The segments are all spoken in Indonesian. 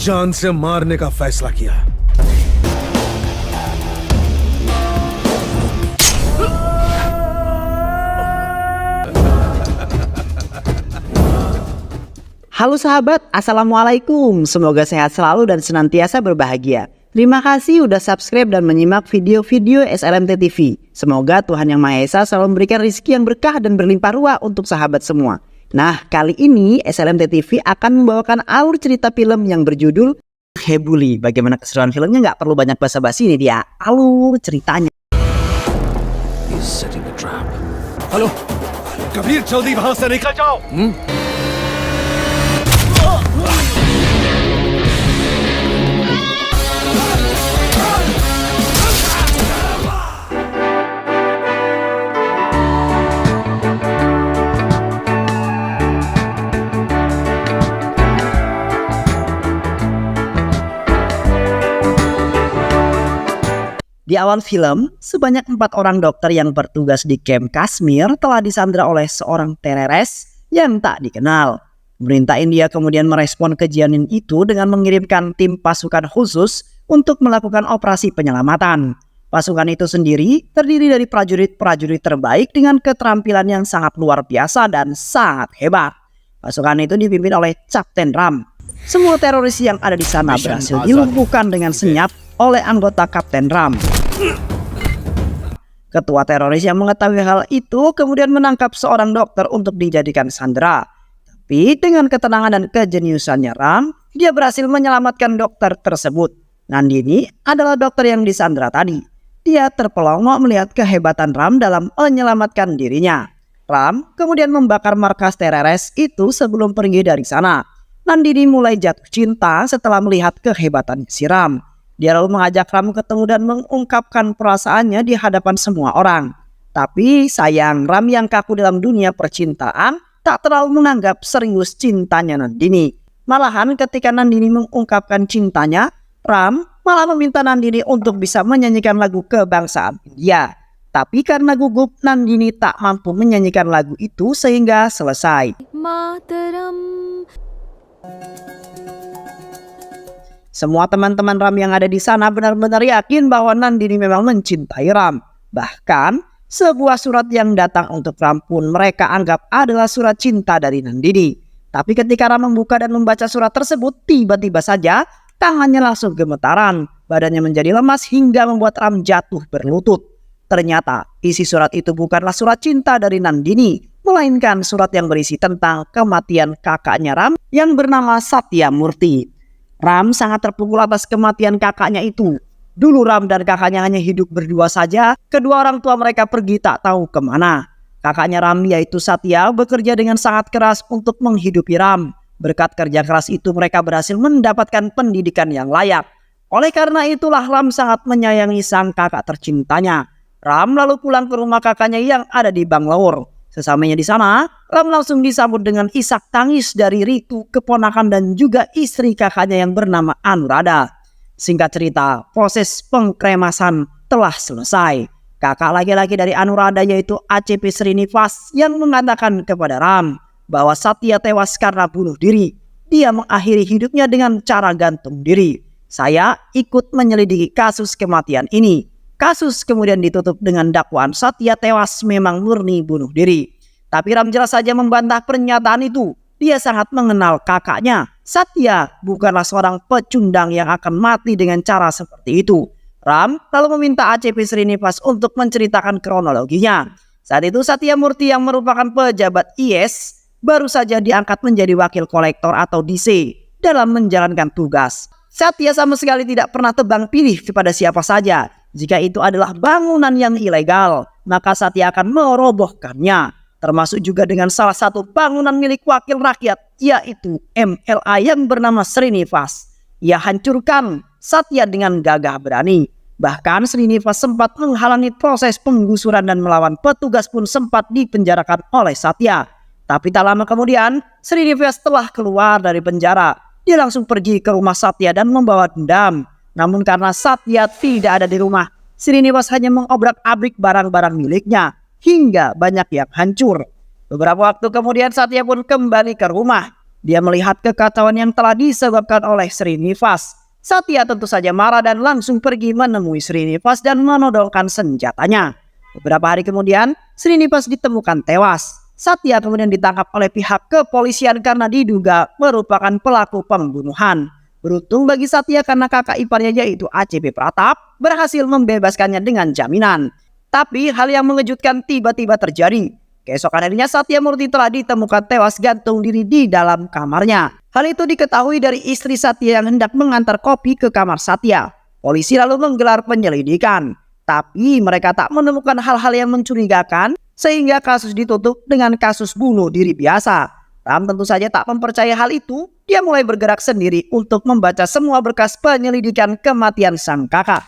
जान से मारने का फैसला किया। Halo sahabat, Assalamualaikum. Semoga sehat selalu dan senantiasa berbahagia. Terima kasih udah subscribe dan menyimak video-video SLMT TV. Semoga Tuhan Yang Maha Esa selalu memberikan rezeki yang berkah dan berlimpah ruah untuk sahabat semua. Nah, kali ini SLMT TV akan membawakan alur cerita film yang berjudul Hebuli. Bagaimana keseruan filmnya? Nggak perlu banyak basa-basi, ini dia alur ceritanya. He's setting a trap. Halo, Kabir जल्दी वहां से निकल जाओ। Di awal film, sebanyak 4 orang dokter yang bertugas di kamp Kashmir telah disandra oleh seorang teroris yang tak dikenal. Pemerintah India kemudian merespon kejadian itu dengan mengirimkan tim pasukan khusus untuk melakukan operasi penyelamatan. Pasukan itu sendiri terdiri dari prajurit-prajurit terbaik dengan keterampilan yang sangat luar biasa dan sangat hebat. Pasukan itu dipimpin oleh Kapten Ram. Semua teroris yang ada di sana berhasil dilumpuhkan dengan senyap oleh anggota Kapten Ram. Ketua teroris yang mengetahui hal itu kemudian menangkap seorang dokter untuk dijadikan sandera. Tapi dengan ketenangan dan kejeniusannya Ram, dia berhasil menyelamatkan dokter tersebut. Nandini adalah dokter yang disandera tadi. Dia terpelongo melihat kehebatan Ram dalam menyelamatkan dirinya. Ram kemudian membakar markas teroris itu sebelum pergi dari sana. Nandini mulai jatuh cinta setelah melihat kehebatan si Ram. Dia lalu mengajak Ram ketemu dan mengungkapkan perasaannya di hadapan semua orang. Tapi sayang, Ram yang kaku dalam dunia percintaan tak terlalu menganggap serius cintanya Nandini. Malahan ketika Nandini mengungkapkan cintanya, Ram malah meminta Nandini untuk bisa menyanyikan lagu kebangsaan India. Tapi karena gugup, Nandini tak mampu menyanyikan lagu itu sehingga selesai. Mataram. Semua teman-teman Ram yang ada di sana benar-benar yakin bahwa Nandini memang mencintai Ram. Bahkan sebuah surat yang datang untuk Ram pun mereka anggap adalah surat cinta dari Nandini. Tapi ketika Ram membuka dan membaca surat tersebut, tiba-tiba saja tangannya langsung gemetaran. Badannya menjadi lemas hingga membuat Ram jatuh berlutut. Ternyata isi surat itu bukanlah surat cinta dari Nandini, melainkan surat yang berisi tentang kematian kakaknya Ram yang bernama Satya Murti. Ram sangat terpukul atas kematian kakaknya itu. Dulu Ram dan kakaknya hanya hidup berdua saja. Kedua orang tua mereka pergi tak tahu kemana. Kakaknya Ram yaitu Satya bekerja dengan sangat keras untuk menghidupi Ram. Berkat kerja keras itu mereka berhasil mendapatkan pendidikan yang layak. Oleh karena itulah Ram sangat menyayangi sang kakak tercintanya. Ram lalu pulang ke rumah kakaknya yang ada di Bangalore. Sesampainya di sana, Ram langsung disambut dengan isak tangis dari Ritu, keponakan dan juga istri kakaknya yang bernama Anuradha. Singkat cerita, proses pengkremasan telah selesai. Kakak laki-laki dari Anuradha yaitu ACP Srinivas yang mengatakan kepada Ram bahwa Satya tewas karena bunuh diri. Dia mengakhiri hidupnya dengan cara gantung diri. Saya ikut menyelidiki kasus kematian ini. Kasus kemudian ditutup dengan dakwaan Satya tewas memang murni bunuh diri. Tapi Ram jelas saja membantah pernyataan itu. Dia sangat mengenal kakaknya. Satya bukanlah seorang pecundang yang akan mati dengan cara seperti itu. Ram lalu meminta ACP Srinivas untuk menceritakan kronologinya. Saat itu Satya Murti yang merupakan pejabat IS baru saja diangkat menjadi wakil kolektor atau DC dalam menjalankan tugas. Satya sama sekali tidak pernah tebang pilih kepada siapa saja. Jika itu adalah bangunan yang ilegal, maka Satya akan merobohkannya. Termasuk juga dengan salah satu bangunan milik wakil rakyat, yaitu MLA yang bernama Srinivas. Ia hancurkan Satya dengan gagah berani. Bahkan Srinivas sempat menghalangi proses penggusuran dan melawan petugas pun sempat dipenjarakan oleh Satya. Tapi tak lama kemudian, Srinivas telah keluar dari penjara. Dia langsung pergi ke rumah Satya dan membawa dendam. Namun karena Satya tidak ada di rumah, Srinivas hanya mengobrak-abrik barang-barang miliknya hingga banyak yang hancur. Beberapa waktu kemudian Satya pun kembali ke rumah. Dia melihat kekacauan yang telah disebabkan oleh Srinivas. Satya tentu saja marah dan langsung pergi menemui Srinivas dan menodongkan senjatanya. Beberapa hari kemudian, Srinivas ditemukan tewas. Satya kemudian ditangkap oleh pihak kepolisian karena diduga merupakan pelaku pembunuhan. Beruntung bagi Satya karena kakak iparnya yaitu ACP Pratap berhasil membebaskannya dengan jaminan. Tapi hal yang mengejutkan tiba-tiba terjadi. Keesokan harinya Satya Murti telah ditemukan tewas gantung diri di dalam kamarnya. Hal itu diketahui dari istri Satya yang hendak mengantar kopi ke kamar Satya. Polisi lalu menggelar penyelidikan. Tapi mereka tak menemukan hal-hal yang mencurigakan sehingga kasus ditutup dengan kasus bunuh diri biasa. Ram tentu saja tak mempercayai hal itu. Dia mulai bergerak sendiri untuk membaca semua berkas penyelidikan kematian sang kakak.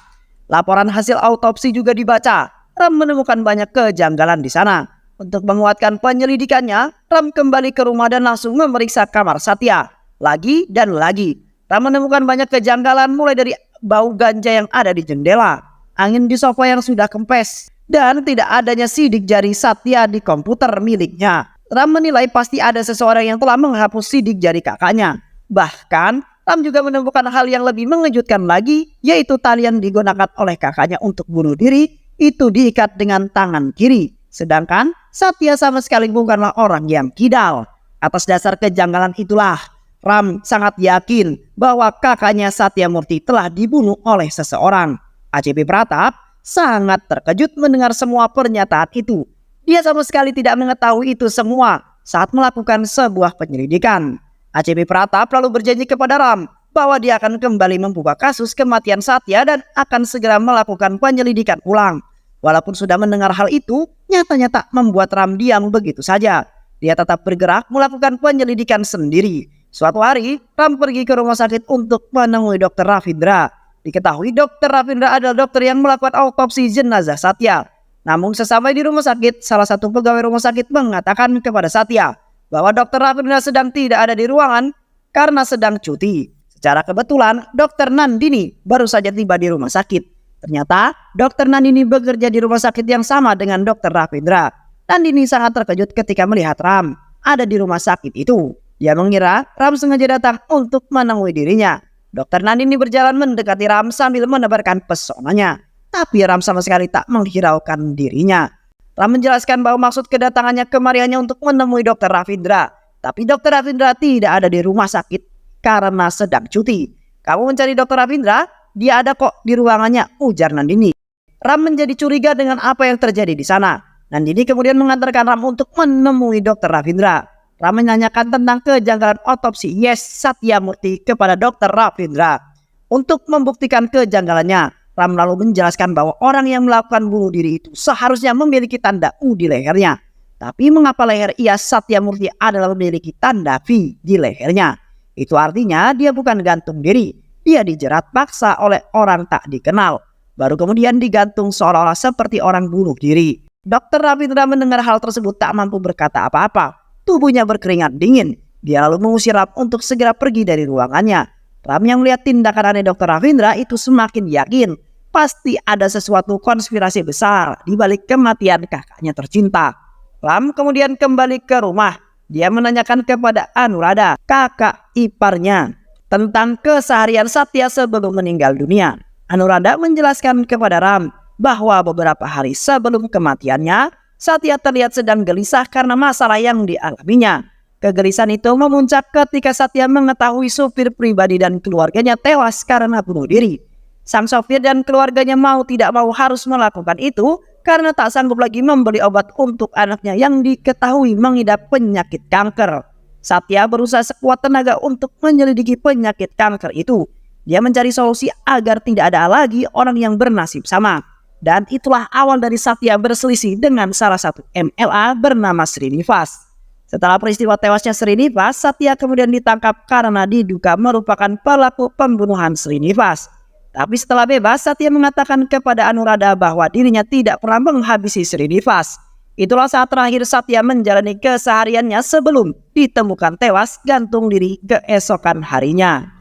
Laporan hasil autopsi juga dibaca. Ram menemukan banyak kejanggalan di sana. Untuk menguatkan penyelidikannya, Ram kembali ke rumah dan langsung memeriksa kamar Satya. Lagi dan lagi, Ram menemukan banyak kejanggalan mulai dari bau ganja yang ada di jendela, angin di sofa yang sudah kempes, dan tidak adanya sidik jari Satya di komputer miliknya. Ram menilai pasti ada seseorang yang telah menghapus sidik jari kakaknya. Bahkan, Ram juga menemukan hal yang lebih mengejutkan lagi, yaitu tali yang digunakan oleh kakaknya untuk bunuh diri, itu diikat dengan tangan kiri. Sedangkan Satya sama sekali bukanlah orang yang kidal. Atas dasar kejanggalan itulah, Ram sangat yakin bahwa kakaknya Satya Murti telah dibunuh oleh seseorang. ACP Pratap sangat terkejut mendengar semua pernyataan itu. Dia sama sekali tidak mengetahui itu semua saat melakukan sebuah penyelidikan. ACP Pratap lalu berjanji kepada Ram bahwa dia akan kembali membuka kasus kematian Satya dan akan segera melakukan penyelidikan ulang. Walaupun sudah mendengar hal itu, nyatanya tak membuat Ram diam begitu saja. Dia tetap bergerak melakukan penyelidikan sendiri. Suatu hari, Ram pergi ke rumah sakit untuk menemui Dr. Ravindra. Diketahui Dr. Ravindra adalah dokter yang melakukan autopsi jenazah Satya. Namun sesampai di rumah sakit, salah satu pegawai rumah sakit mengatakan kepada Satya bahwa Dr. Ravindra sedang tidak ada di ruangan karena sedang cuti. Secara kebetulan, Dr. Nandini baru saja tiba di rumah sakit. Ternyata Dr. Nandini bekerja di rumah sakit yang sama dengan Dr. Ravindra. Nandini sangat terkejut ketika melihat Ram ada di rumah sakit itu. Dia mengira Ram sengaja datang untuk menemui dirinya. Dr. Nandini berjalan mendekati Ram sambil menebarkan pesonanya. Tapi Ram sama sekali tak menghiraukan dirinya. Ram menjelaskan bahwa maksud kedatangannya kemari hanya untuk menemui Dr. Ravindra. Tapi Dr. Ravindra tidak ada di rumah sakit karena sedang cuti. Kamu mencari Dr. Ravindra? Dia ada kok di ruangannya, ujar Nandini. Ram menjadi curiga dengan apa yang terjadi di sana. Nandini kemudian mengantarkan Ram untuk menemui Dr. Ravindra. Ram menanyakan tentang kejanggalan otopsi Satya Murti kepada Dr. Ravindra. Untuk membuktikan kejanggalannya, Ram lalu menjelaskan bahwa orang yang melakukan bunuh diri itu seharusnya memiliki tanda U di lehernya. Tapi mengapa leher Satya Murti adalah memiliki tanda V di lehernya? Itu artinya dia bukan gantung diri. Dia dijerat paksa oleh orang tak dikenal. Baru kemudian digantung seolah-olah seperti orang bunuh diri. Dr. Ravindra mendengar hal tersebut tak mampu berkata apa-apa. Tubuhnya berkeringat dingin. Dia lalu mengusir Ram untuk segera pergi dari ruangannya. Ram yang melihat tindakan aneh Dr. Ravindra itu semakin yakin. Pasti ada sesuatu konspirasi besar di balik kematian kakaknya tercinta. Ram kemudian kembali ke rumah. Dia menanyakan kepada Anuradha, kakak iparnya, tentang keseharian Satya sebelum meninggal dunia. Anuradha menjelaskan kepada Ram bahwa beberapa hari sebelum kematiannya, Satya terlihat sedang gelisah karena masalah yang dialaminya. Kegelisahan itu memuncak ketika Satya mengetahui supir pribadi dan keluarganya tewas karena bunuh diri. Sang sopir dan keluarganya mau tidak mau harus melakukan itu karena tak sanggup lagi membeli obat untuk anaknya yang diketahui mengidap penyakit kanker. Satya berusaha sekuat tenaga untuk menyelidiki penyakit kanker itu. Dia mencari solusi agar tidak ada lagi orang yang bernasib sama. Dan itulah awal dari Satya berselisih dengan salah satu MLA bernama Srinivas. Setelah peristiwa tewasnya Srinivas, Satya kemudian ditangkap karena diduga merupakan pelaku pembunuhan Srinivas. Tapi setelah bebas, Satya mengatakan kepada Anuradha bahwa dirinya tidak pernah menghabisi Srinivas. Itulah saat terakhir Satya menjalani kesehariannya sebelum ditemukan tewas gantung diri keesokan harinya.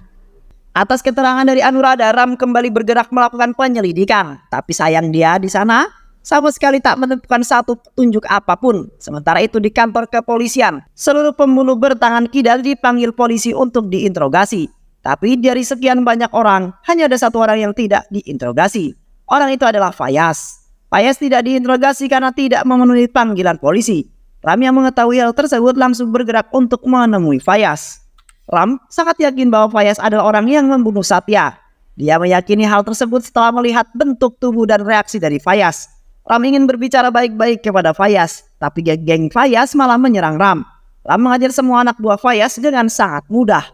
Atas keterangan dari Anuradha, Ram kembali bergerak melakukan penyelidikan. Tapi sayang dia di sana sama sekali tak menemukan satu petunjuk apapun. Sementara itu di kantor kepolisian, seluruh pembunuh bertangan kidal dipanggil polisi untuk diinterogasi. Tapi dari sekian banyak orang, hanya ada satu orang yang tidak diinterogasi. Orang itu adalah Fayaz. Fayaz tidak diinterogasi karena tidak memenuhi panggilan polisi. Ram yang mengetahui hal tersebut langsung bergerak untuk menemui Fayaz. Ram sangat yakin bahwa Fayaz adalah orang yang membunuh Satya. Dia meyakini hal tersebut setelah melihat bentuk tubuh dan reaksi dari Fayaz. Ram ingin berbicara baik-baik kepada Fayaz, tapi geng Fayaz malah menyerang Ram. Ram mengajar semua anak buah Fayaz dengan sangat mudah.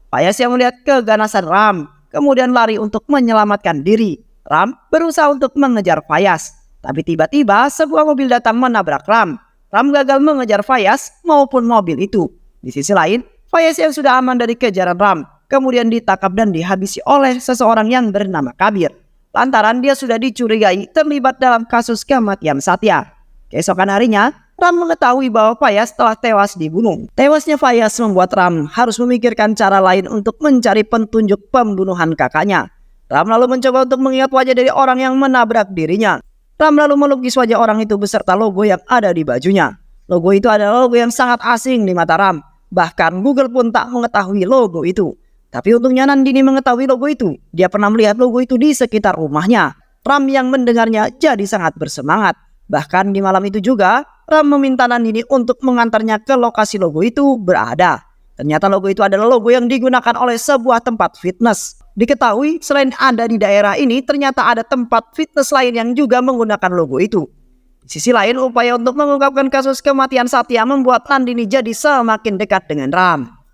Fayaz yang melihat keganasan Ram, kemudian lari untuk menyelamatkan diri. Ram berusaha untuk mengejar Fayaz, tapi tiba-tiba sebuah mobil datang menabrak Ram. Ram gagal mengejar Fayaz maupun mobil itu. Di sisi lain, Fayaz yang sudah aman dari kejaran Ram, kemudian ditangkap dan dihabisi oleh seseorang yang bernama Kabir. Lantaran dia sudah dicurigai terlibat dalam kasus kematian Satya. Keesokan harinya, Ram mengetahui bahwa Fayaz telah tewas dibunuh. Tewasnya Fayaz membuat Ram harus memikirkan cara lain untuk mencari petunjuk pembunuhan kakaknya. Ram lalu mencoba untuk mengingat wajah dari orang yang menabrak dirinya. Ram lalu melukis wajah orang itu beserta logo yang ada di bajunya. Logo itu adalah logo yang sangat asing di mata Ram. Bahkan Google pun tak mengetahui logo itu. Tapi untungnya Nandini mengetahui logo itu. Dia pernah melihat logo itu di sekitar rumahnya. Ram yang mendengarnya jadi sangat bersemangat. Bahkan di malam itu juga, Ram meminta Nandini untuk mengantarnya ke lokasi logo itu berada. Ternyata logo itu adalah logo yang digunakan oleh sebuah tempat fitness. Diketahui selain ada di daerah ini, ternyata ada tempat fitness lain yang juga menggunakan logo itu. Di sisi lain, upaya untuk mengungkapkan kasus kematian Satya membuat Nandini jadi semakin dekat dengan Ram.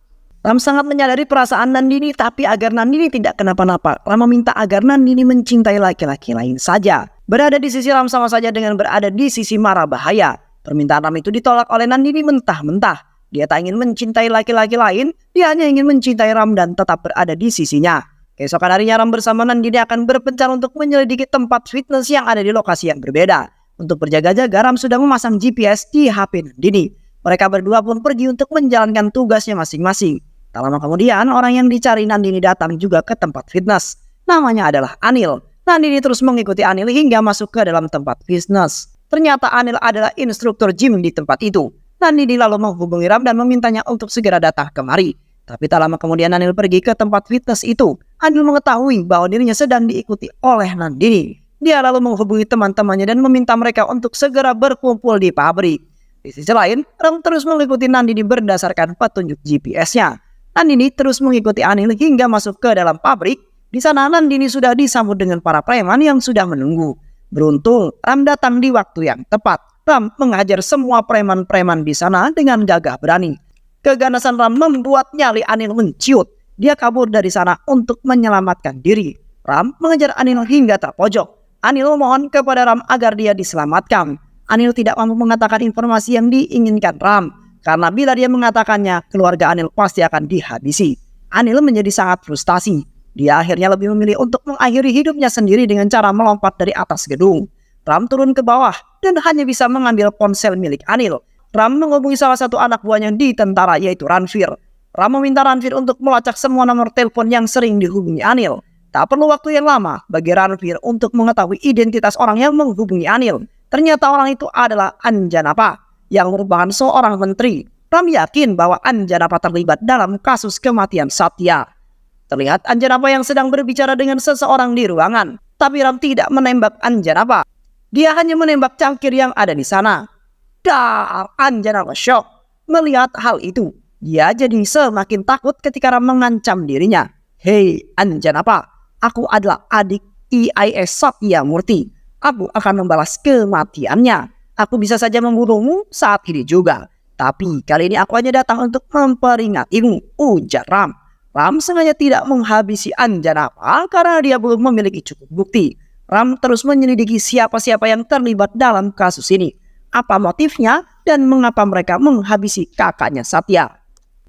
Ram sangat menyadari perasaan Nandini, tapi agar Nandini tidak kenapa-napa, Ram meminta agar Nandini mencintai laki-laki lain saja. Berada di sisi Ram sama saja dengan berada di sisi mara bahaya. Permintaan Ram itu ditolak oleh Nandini mentah-mentah. Dia tak ingin mencintai laki-laki lain, dia hanya ingin mencintai Ram dan tetap berada di sisinya. Keesokan harinya Ram bersama Nandini akan berpencar untuk menyelidiki tempat fitness yang ada di lokasi yang berbeda. Untuk berjaga-jaga, Ram sudah memasang GPS di HP Nandini. Mereka berdua pun pergi untuk menjalankan tugasnya masing-masing. Tak lama kemudian, orang yang dicari Nandini datang juga ke tempat fitness. Namanya adalah Anil. Nandini terus mengikuti Anil hingga masuk ke dalam tempat fitness. Ternyata Anil adalah instruktur gym di tempat itu. Nandini lalu menghubungi Ram dan memintanya untuk segera datang kemari. Tapi tak lama kemudian Anil pergi ke tempat fitness itu. Anil mengetahui bahwa dirinya sedang diikuti oleh Nandini. Dia lalu menghubungi teman-temannya dan meminta mereka untuk segera berkumpul di pabrik. Di sisi lain, Ram terus mengikuti Nandini berdasarkan petunjuk GPS-nya. Nandini terus mengikuti Anil hingga masuk ke dalam pabrik. Di sana Nandini sudah disambut dengan para preman yang sudah menunggu. Beruntung, Ram datang di waktu yang tepat. Ram menghajar semua preman-preman di sana dengan gagah berani. Keganasan Ram membuat nyali Anil menciut. Dia kabur dari sana untuk menyelamatkan diri. Ram mengejar Anil hingga terpojok. Anil memohon kepada Ram agar dia diselamatkan. Anil tidak mampu mengatakan informasi yang diinginkan Ram. Karena bila dia mengatakannya, keluarga Anil pasti akan dihabisi. Anil menjadi sangat frustasi. Dia akhirnya lebih memilih untuk mengakhiri hidupnya sendiri dengan cara melompat dari atas gedung. Ram turun ke bawah dan hanya bisa mengambil ponsel milik Anil. Ram menghubungi salah satu anak buahnya di tentara yaitu Ranvir. Ram meminta Ranvir untuk melacak semua nomor telepon yang sering dihubungi Anil. Tak perlu waktu yang lama bagi Ranvir untuk mengetahui identitas orang yang menghubungi Anil. Ternyata orang itu adalah Anjanapa, yang merupakan seorang menteri. Ram yakin bahwa Anjanapa terlibat dalam kasus kematian Satya. Terlihat Anjanapa yang sedang berbicara dengan seseorang di ruangan. Tapi Ram tidak menembak Anjanapa. Dia hanya menembak cangkir yang ada di sana. Dar, Anjanapa shock melihat hal itu. Dia jadi semakin takut ketika Ram mengancam dirinya. Hei Anjanapa, aku adalah adik IAS Satya Murti. Aku akan membalas kematiannya. Aku bisa saja membunuhmu saat ini juga. Tapi kali ini aku hanya datang untuk memperingatimu, ujar Ram. Ram sengaja tidak menghabisi Anjanapa karena dia belum memiliki cukup bukti. Ram terus menyelidiki siapa-siapa yang terlibat dalam kasus ini. Apa motifnya dan mengapa mereka menghabisi kakaknya Satya.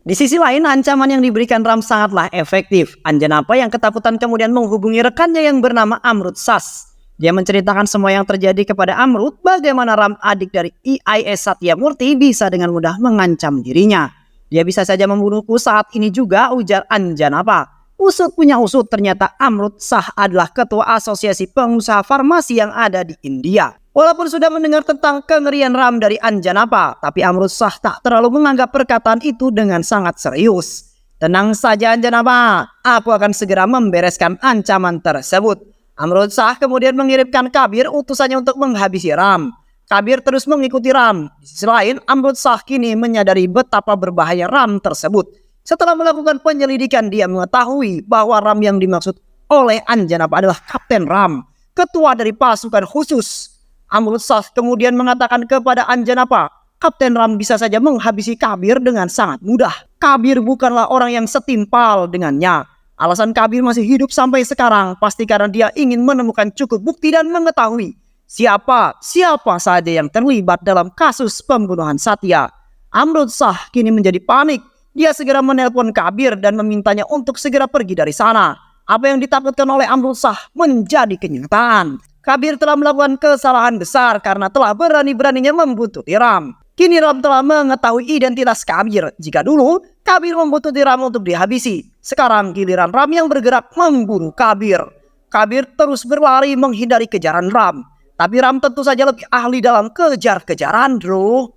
Di sisi lain, ancaman yang diberikan Ram sangatlah efektif. Anjanapa yang ketakutan kemudian menghubungi rekannya yang bernama Amrut Sas. Dia menceritakan semua yang terjadi kepada Amrut, bagaimana Ram adik dari IAS Satya Murti bisa dengan mudah mengancam dirinya. Dia bisa saja membunuhku saat ini juga, ujar Anjanapa. Usut punya usut, ternyata Amrut Shah adalah ketua asosiasi pengusaha farmasi yang ada di India. Walaupun sudah mendengar tentang kengerian Ram dari Anjanapa, tapi Amrut Shah tak terlalu menganggap perkataan itu dengan sangat serius. Tenang saja Anjanapa, aku akan segera membereskan ancaman tersebut. Amrut Shah kemudian mengirimkan Kabir utusannya untuk menghabisi Ram. Kabir terus mengikuti Ram. Di sisi lain, Amrut Shah kini menyadari betapa berbahaya Ram tersebut. Setelah melakukan penyelidikan, dia mengetahui bahwa Ram yang dimaksud oleh Anjanapa adalah Kapten Ram, ketua dari pasukan khusus. Amrut Shah kemudian mengatakan kepada Anjanapa, Kapten Ram bisa saja menghabisi Kabir dengan sangat mudah. Kabir bukanlah orang yang setimpal dengannya. Alasan Kabir masih hidup sampai sekarang pasti karena dia ingin menemukan cukup bukti dan mengetahui siapa saja yang terlibat dalam kasus pembunuhan Satya. Amrut Shah kini menjadi panik. Dia segera menelpon Kabir dan memintanya untuk segera pergi dari sana. Apa yang ditakutkan oleh Amrut Shah menjadi kenyataan. Kabir telah melakukan kesalahan besar karena telah berani-beraninya membuntuti Ram. Kini Ram telah mengetahui identitas Kabir. Jika dulu Kabir membuntuti Ram untuk dihabisi, sekarang giliran Ram yang bergerak memburu Kabir. Kabir terus berlari menghindari kejaran Ram. Tapi Ram tentu saja lebih ahli dalam kejar-kejaran, bro.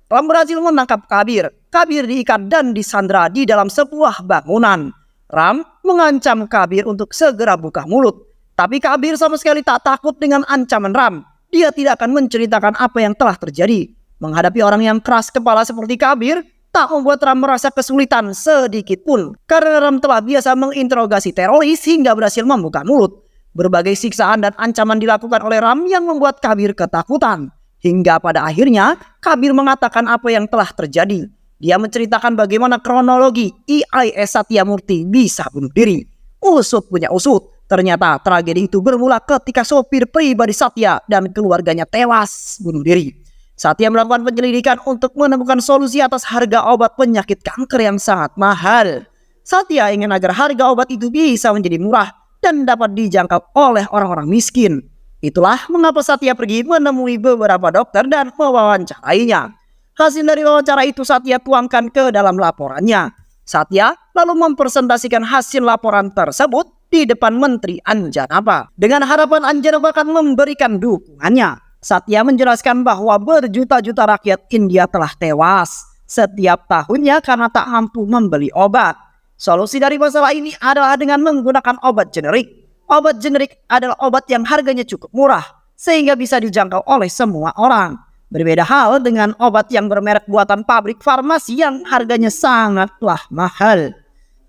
Ram berhasil menangkap Kabir. Kabir diikat dan disandra di dalam sebuah bangunan. Ram mengancam Kabir untuk segera buka mulut. Tapi Kabir sama sekali tak takut dengan ancaman Ram. Dia tidak akan menceritakan apa yang telah terjadi. Menghadapi orang yang keras kepala seperti Kabir tak membuat Ram merasa kesulitan sedikit pun. Karena Ram telah biasa menginterogasi teroris hingga berhasil membuka mulut. Berbagai siksaan dan ancaman dilakukan oleh Ram yang membuat Kabir ketakutan. Hingga pada akhirnya Kabir mengatakan apa yang telah terjadi. Dia menceritakan bagaimana kronologi IIS Satyamurti bisa bunuh diri. Usut punya usut. Ternyata tragedi itu bermula ketika sopir pribadi Satya dan keluarganya tewas bunuh diri. Satya melakukan penyelidikan untuk menemukan solusi atas harga obat penyakit kanker yang sangat mahal. Satya ingin agar harga obat itu bisa menjadi murah dan dapat dijangkau oleh orang-orang miskin. Itulah mengapa Satya pergi menemui beberapa dokter dan mewawancarainya. Hasil dari wawancara itu Satya tuangkan ke dalam laporannya. Satya lalu mempresentasikan hasil laporan tersebut di depan Menteri Anjanapa. Dengan harapan Anjanapa akan memberikan dukungannya. Satya menjelaskan bahwa berjuta-juta rakyat India telah tewas setiap tahunnya karena tak mampu membeli obat. Solusi dari masalah ini adalah dengan menggunakan obat generik. Obat generik adalah obat yang harganya cukup murah sehingga bisa dijangkau oleh semua orang. Berbeda hal dengan obat yang bermerek buatan pabrik farmasi yang harganya sangatlah mahal.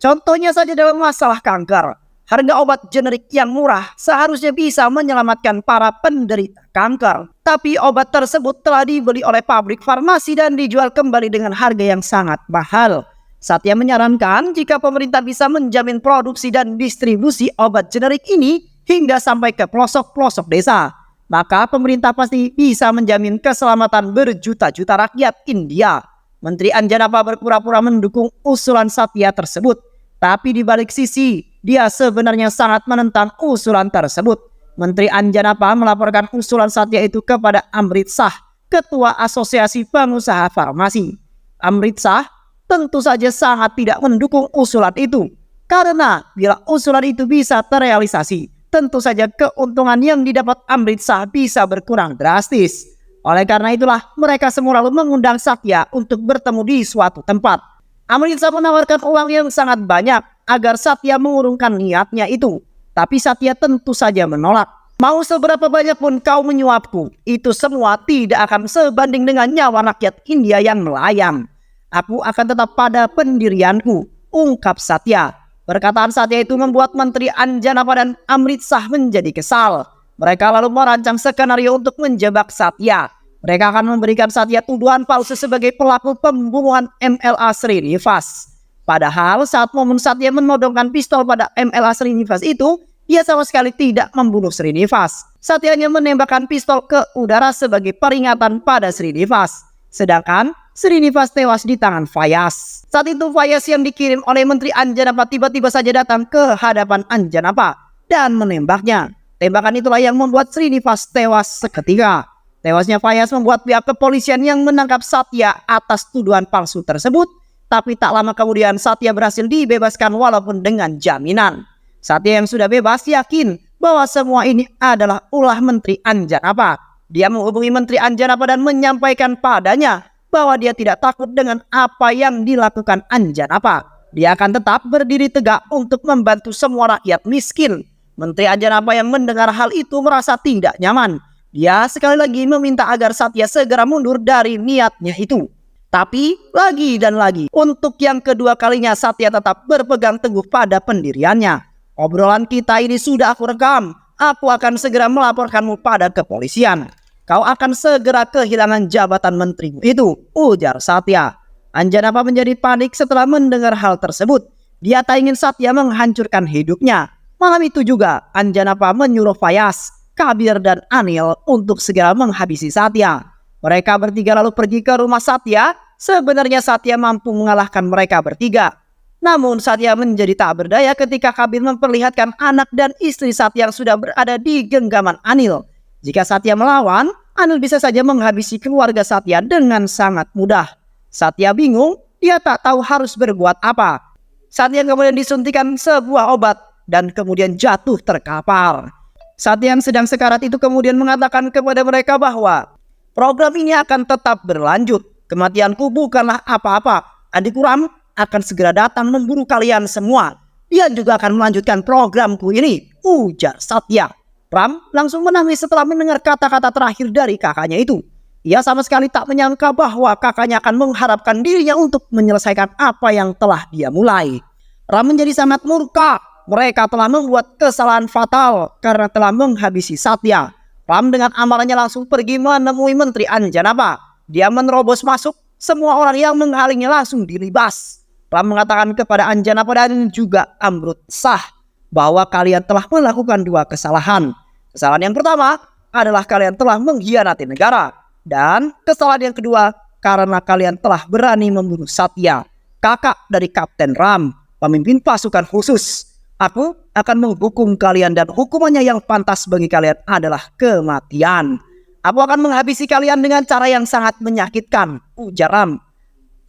Contohnya saja dalam masalah kanker. Harga obat generik yang murah seharusnya bisa menyelamatkan para penderita kanker. Tapi obat tersebut telah dibeli oleh pabrik farmasi dan dijual kembali dengan harga yang sangat mahal. Satya menyarankan jika pemerintah bisa menjamin produksi dan distribusi obat generik ini hingga sampai ke pelosok-pelosok desa, maka pemerintah pasti bisa menjamin keselamatan berjuta-juta rakyat India. Menteri Anjanapa berpura-pura mendukung usulan Satya tersebut. Tapi di balik sisi, dia sebenarnya sangat menentang usulan tersebut. Menteri Anjanapa melaporkan usulan Satya itu kepada Amrit Shah, Ketua Asosiasi Pengusaha Farmasi. Amrit Shah tentu saja sangat tidak mendukung usulan itu. Karena bila usulan itu bisa terrealisasi, tentu saja keuntungan yang didapat Amrit Shah bisa berkurang drastis. Oleh karena itulah mereka semua lalu mengundang Satya untuk bertemu di suatu tempat. Amrit Shah menawarkan uang yang sangat banyak agar Satya mengurungkan niatnya itu. Tapi Satya tentu saja menolak. Mau seberapa banyak pun kau menyuapku, itu semua tidak akan sebanding dengan nyawa rakyat India yang melayang. Aku akan tetap pada pendirianku, ungkap Satya. Perkataan Satya itu membuat Menteri Anjanapa dan Amrit Shah menjadi kesal. Mereka lalu merancang skenario untuk menjebak Satya. Mereka akan memberikan Satya tuduhan palsu sebagai pelaku pembunuhan MLA Srinivas. Padahal saat momen Satya menodongkan pistol pada MLA Srinivas itu, dia sama sekali tidak membunuh Srinivas. Satya hanya menembakkan pistol ke udara sebagai peringatan pada Srinivas. Sedangkan Srinivas tewas di tangan Fayaz. Saat itu Fayaz yang dikirim oleh Menteri Anjanapa tiba-tiba saja datang ke hadapan Anjanapa dan menembaknya. Tembakan itulah yang membuat Srinivas tewas seketika. Tewasnya Fayaz membuat pihak kepolisian yang menangkap Satya atas tuduhan palsu tersebut Tapi tak lama kemudian Satya berhasil dibebaskan walaupun dengan jaminan. Satya yang sudah bebas yakin bahwa semua ini adalah ulah Menteri Anjanapa. Dia menghubungi Menteri Anjanapa dan menyampaikan padanya bahwa dia tidak takut dengan apa yang dilakukan Anjanapa. Dia akan tetap berdiri tegak untuk membantu semua rakyat miskin. Menteri Anjanapa yang mendengar hal itu merasa tidak nyaman. Dia sekali lagi meminta agar Satya segera mundur dari niatnya itu. Tapi lagi dan lagi, untuk yang kedua kalinya Satya tetap berpegang teguh pada pendiriannya. Obrolan kita ini sudah aku rekam. Aku akan segera melaporkanmu pada kepolisian. Kau akan segera kehilangan jabatan menterimu itu, ujar Satya. Anjanapa menjadi panik setelah mendengar hal tersebut. Dia tak ingin Satya menghancurkan hidupnya. Malam itu juga Anjanapa menyuruh Fayaz, Kabir dan Anil untuk segera menghabisi Satya. Mereka bertiga lalu pergi ke rumah Satya. Sebenarnya Satya mampu mengalahkan mereka bertiga. Namun Satya menjadi tak berdaya ketika Kabir memperlihatkan anak dan istri Satya yang sudah berada di genggaman Anil. Jika Satya melawan, Anil bisa saja menghabisi keluarga Satya dengan sangat mudah. Satya bingung, dia tak tahu harus berbuat apa. Satya kemudian disuntikan sebuah obat dan kemudian jatuh terkapar. Satya yang sedang sekarat itu kemudian mengatakan kepada mereka bahwa program ini akan tetap berlanjut. Kematianku bukanlah apa-apa. Adikku Ram akan segera datang memburu kalian semua. Dia juga akan melanjutkan programku ini, ujar Satya. Ram langsung menangis setelah mendengar kata-kata terakhir dari kakaknya itu. Ia sama sekali tak menyangka bahwa kakaknya akan mengharapkan dirinya untuk menyelesaikan apa yang telah dia mulai. Ram menjadi sangat murka. Mereka telah membuat kesalahan fatal karena telah menghabisi Satya. Ram dengan amarahnya langsung pergi menemui Menteri Anjanapa. Dia menerobos masuk, semua orang yang menghalingnya langsung dilibas. Ram mengatakan kepada Anjanapa dan juga Amrutsah bahwa kalian telah melakukan dua kesalahan. Kesalahan yang pertama adalah kalian telah mengkhianati negara. Dan kesalahan yang kedua karena kalian telah berani membunuh Satya, kakak dari Kapten Ram, pemimpin pasukan khusus. Aku akan menghukum kalian dan hukumannya yang pantas bagi kalian adalah kematian. Aku akan menghabisi kalian dengan cara yang sangat menyakitkan, ujar Ram.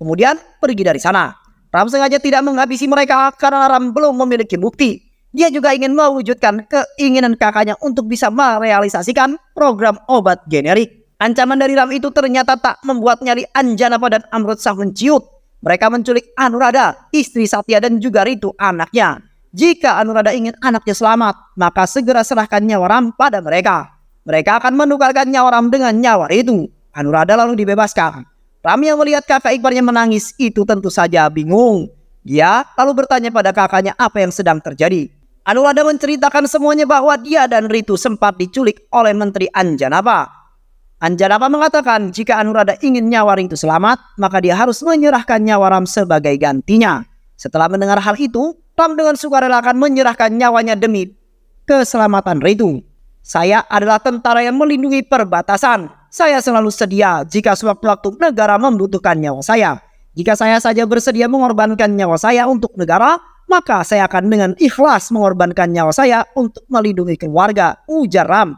Kemudian pergi dari sana. Ram sengaja tidak menghabisi mereka karena Ram belum memiliki bukti. Dia juga ingin mewujudkan keinginan kakaknya untuk bisa merealisasikan program obat generik. Ancaman dari Ram itu ternyata tak membuat nyali Anjanapa dan Amrutsah menciut. Mereka menculik Anuradha, istri Satya dan juga Ritu, anaknya. Jika Anuradha ingin anaknya selamat, maka segera serahkan nyawa Ram pada mereka. Mereka akan menukarkan nyawa Ram dengan nyawa Ritu. Anuradha lalu dibebaskan. Ram yang melihat kakak iparnya menangis itu tentu saja bingung. Dia lalu bertanya pada kakaknya apa yang sedang terjadi. Anuradha menceritakan semuanya bahwa dia dan Ritu sempat diculik oleh Menteri Anjanapa. Anjanapa mengatakan jika Anuradha ingin nyawa Ritu selamat, maka dia harus menyerahkan nyawa Ram sebagai gantinya. Setelah mendengar hal itu, Ram dengan sukarela akan menyerahkan nyawanya demi keselamatan Ritu. Saya adalah tentara yang melindungi perbatasan. Saya selalu sedia jika sewaktu-waktu negara membutuhkan nyawa saya. Jika saya saja bersedia mengorbankan nyawa saya untuk negara, maka saya akan dengan ikhlas mengorbankan nyawa saya untuk melindungi keluarga, ujar Ram.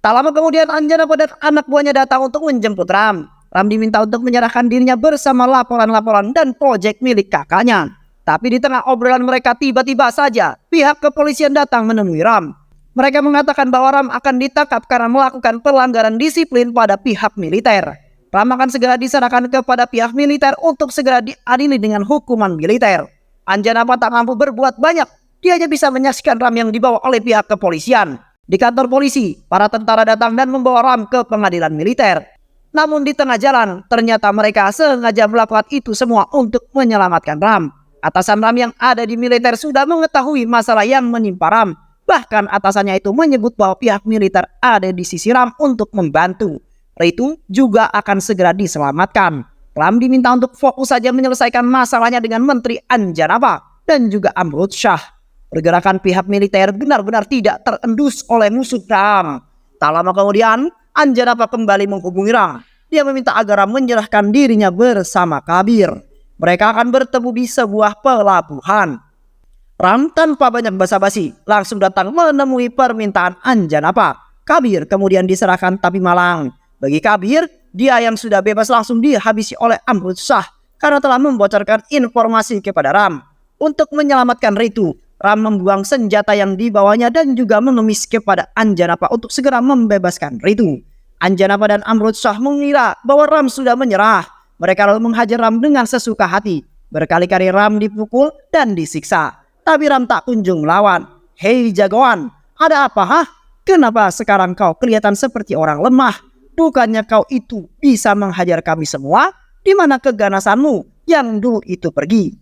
Tak lama kemudian Anjanapa dan anak buahnya datang untuk menjemput Ram. Ram diminta untuk menyerahkan dirinya bersama laporan-laporan dan proyek milik kakaknya. Tapi di tengah obrolan mereka tiba-tiba saja pihak kepolisian datang menemui Ram. Mereka mengatakan bahwa Ram akan ditangkap karena melakukan pelanggaran disiplin pada pihak militer. Ram akan segera diserahkan kepada pihak militer untuk segera diadili dengan hukuman militer. Anjanapa tak mampu berbuat banyak. Dia hanya bisa menyaksikan Ram yang dibawa oleh pihak kepolisian. Di kantor polisi, para tentara datang dan membawa Ram ke pengadilan militer. Namun di tengah jalan, ternyata mereka sengaja melakukan itu semua untuk menyelamatkan Ram. Atasan Ram yang ada di militer sudah mengetahui masalah yang menimpa Ram. Bahkan atasannya itu menyebut bahwa pihak militer ada di sisi Ram untuk membantu. Ritu juga akan segera diselamatkan. Ram diminta untuk fokus saja menyelesaikan masalahnya dengan Menteri Anjanapa dan juga Amrutsah. Pergerakan pihak militer benar-benar tidak terendus oleh musuh Ram. Tak lama kemudian, Anjanapa kembali menghubungi Ram. Dia meminta agar Ram menyerahkan dirinya bersama Kabir. Mereka akan bertemu di sebuah pelabuhan. Ram tanpa banyak basa-basi langsung datang menemui permintaan Anjanapa. Kabir kemudian diserahkan tapi malang. Bagi Kabir, dia yang sudah bebas langsung dihabisi oleh Amrutsah. karena telah membocorkan informasi kepada Ram. Untuk menyelamatkan Ritu, Ram membuang senjata yang dibawanya dan juga mengemis kepada Anjanapa untuk segera membebaskan Ritu. Anjanapa dan Amrutsah mengira bahwa Ram sudah menyerah. Mereka lalu menghajar Ram dengan sesuka hati. Berkali-kali Ram dipukul dan disiksa. Tapi Ram tak kunjung melawan. Hei jagoan, ada apa hah? Kenapa sekarang kau kelihatan seperti orang lemah? Bukannya kau itu bisa menghajar kami semua? Di mana keganasanmu yang dulu itu pergi?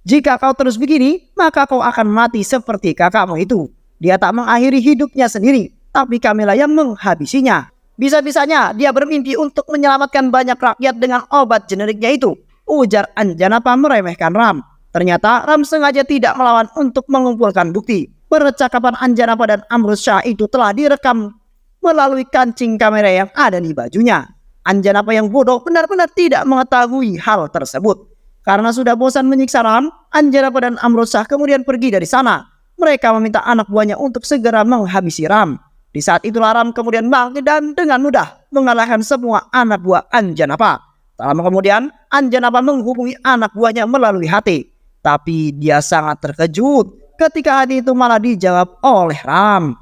Jika kau terus begini, maka kau akan mati seperti kakakmu itu. Dia tak mengakhiri hidupnya sendiri, tapi kamilah yang menghabisinya. Bisa-bisanya dia bermimpi untuk menyelamatkan banyak rakyat dengan obat generiknya itu, ujar Anjanapa meremehkan Ram. Ternyata Ram sengaja tidak melawan untuk mengumpulkan bukti. Percakapan Anjanapa dan Amrutsah itu telah direkam melalui kancing kamera yang ada di bajunya. Anjanapa yang bodoh benar-benar tidak mengetahui hal tersebut. Karena sudah bosan menyiksa Ram, Anjanapa dan Amrutsah kemudian pergi dari sana. Mereka meminta anak buahnya untuk segera menghabisi Ram. Di saat itulah Ram kemudian bangkit dan dengan mudah mengalahkan semua anak buah Anjanapa. Tak lama kemudian, Anjanapa menghubungi anak buahnya melalui HT. Tapi dia sangat terkejut ketika HT itu malah dijawab oleh Ram.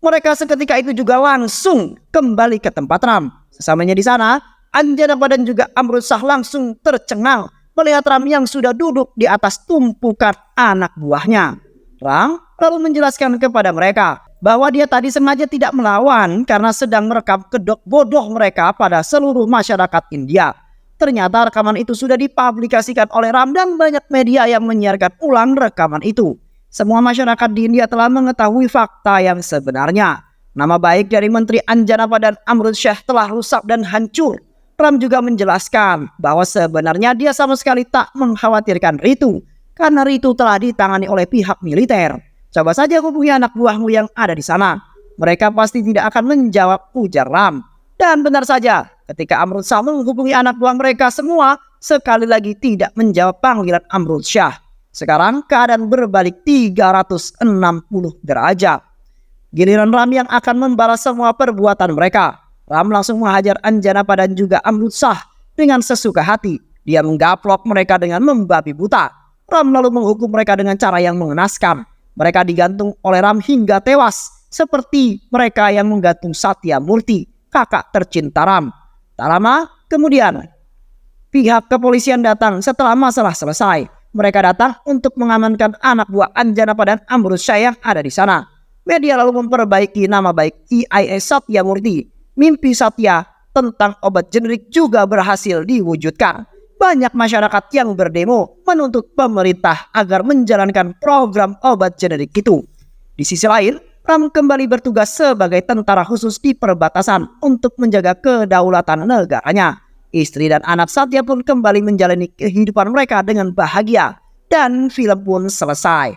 Mereka seketika itu juga langsung kembali ke tempat Ram. Sesamanya di sana, Anjanapa dan juga Amrutsah langsung tercengang melihat Ram yang sudah duduk di atas tumpukan anak buahnya. Ram lalu menjelaskan kepada mereka bahwa dia tadi sengaja tidak melawan karena sedang merekam kedok bodoh mereka pada seluruh masyarakat India. Ternyata rekaman itu sudah dipublikasikan oleh Ram dan banyak media yang menyiarkan ulang rekaman itu. Semua masyarakat di India telah mengetahui fakta yang sebenarnya. Nama baik dari Menteri Anjanapa dan Amrutsah telah rusak dan hancur. Ram juga menjelaskan bahwa sebenarnya dia sama sekali tak mengkhawatirkan Ritu karena Ritu telah ditangani oleh pihak militer. Coba saja hubungi anak buahmu yang ada di sana. Mereka pasti tidak akan menjawab, ujar Ram. Dan benar saja, ketika Amrutsah menghubungi anak buah mereka semua, sekali lagi tidak menjawab panggilan Amrutsah. Sekarang keadaan berbalik 360 derajat. Giliran Ram yang akan membalas semua perbuatan mereka. Ram langsung menghajar Anjanapa dan juga Amrutsah dengan sesuka hati. Dia menggaplok mereka dengan membabi buta. Ram lalu menghukum mereka dengan cara yang mengenaskan. Mereka digantung oleh Ram hingga tewas, seperti mereka yang menggantung Satya Murti, kakak tercinta Ram. Tak lama kemudian, pihak kepolisian datang setelah masalah selesai. Mereka datang untuk mengamankan anak buah Anjanapa dan Amrutsah yang ada di sana. Media lalu memperbaiki nama baik IAS Satya Murti. Mimpi Satya tentang obat generik juga berhasil diwujudkan. Banyak masyarakat yang berdemo menuntut pemerintah agar menjalankan program obat generik itu. Di sisi lain, Ram kembali bertugas sebagai tentara khusus di perbatasan untuk menjaga kedaulatan negaranya. Istri dan anak Satya pun kembali menjalani kehidupan mereka dengan bahagia. Dan film pun selesai.